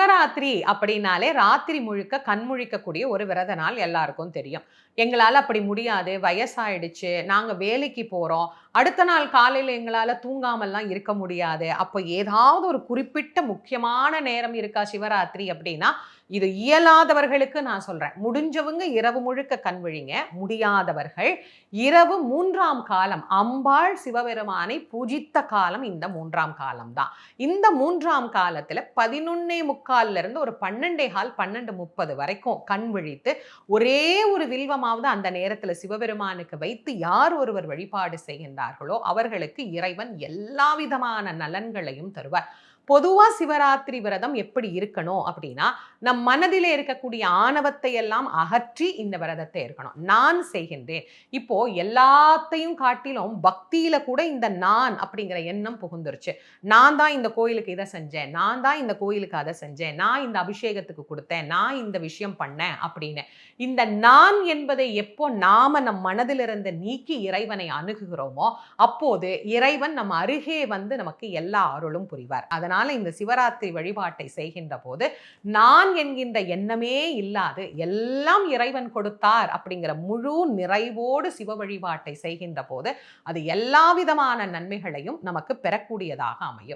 சிவராத்திரி அப்படின்னாலே ராத்திரி முழுக்க கண் முழிக்கக்கூடிய ஒரு விரத நாள் எல்லாருக்கும் தெரியும். எங்களால அப்படி முடியாது, வயசாயிடுச்சு, நாங்க வேலைக்கு போறோம், அடுத்த நாள் காலையில எங்களால தூங்காமல்லாம் இருக்க முடியாது. அப்ப ஏதாவது ஒரு குறிப்பிட்ட முக்கியமான நேரம் இருக்கா சிவராத்திரி அப்படின்னா, இது இயலாதவர்களுக்கு நான் சொல்றேன். முடிஞ்சவங்க இரவு முழுக்க கண் விழிங்க. முடியாதவர்கள் இரவு 3ஆம் காலம் அம்பாள் சிவபெருமானை பூஜித்த காலம் இந்த 3ஆம் காலம் தான். இந்த 3ஆம் காலத்துல 11:45 இருந்து ஒரு 12:15, 12:30 வரைக்கும் கண் விழித்து ஒரே ஒரு வில்வமாவது அந்த நேரத்துல சிவபெருமானுக்கு வைத்து யார் ஒருவர் வழிபாடு செய்கின்றார்களோ அவர்களுக்கு இறைவன் எல்லா விதமான நலன்களையும் தருவார். பொதுவா சிவராத்திரி விரதம் எப்படி இருக்கணும் அப்படின்னா, நம் மனதிலே இருக்கக்கூடிய ஆணவத்தை எல்லாம் அகற்றி இந்த விரதத்தை இருக்கணும். நான் செய்கின்றேன். இப்போ எல்லாத்தையும் காட்டிலும் பக்தியில கூட இந்த நான் அப்படிங்கிற எண்ணம் புகுந்துருச்சு. நான் தான் இந்த கோயிலுக்கு இதை செஞ்சேன், நான் தான் இந்த கோயிலுக்கு அதை செஞ்சேன், நான் இந்த அபிஷேகத்துக்கு கொடுத்தேன், நான் இந்த விஷயம் பண்ணேன் அப்படின்னு. இந்த நான் என்பதை எப்போ நாம நம் மனதிலிருந்து நீக்கி இறைவனை அணுகுகிறோமோ அப்போது இறைவன் நம் அருகே வந்து நமக்கு எல்லா அருளும் புரிவார். அதனால இந்த சிவராத்திரி வழிபாட்டை செய்கின்ற போது நான் என்கின்ற எண்ணமே இல்லாது எல்லாம் இறைவன் கொடுத்தார் அப்படிங்கிற முழு நிறைவோடு சிவ வழிபாட்டை செய்கின்ற போது அது எல்லா விதமான நன்மைகளையும் நமக்கு பெறக்கூடியதாக அமையும்.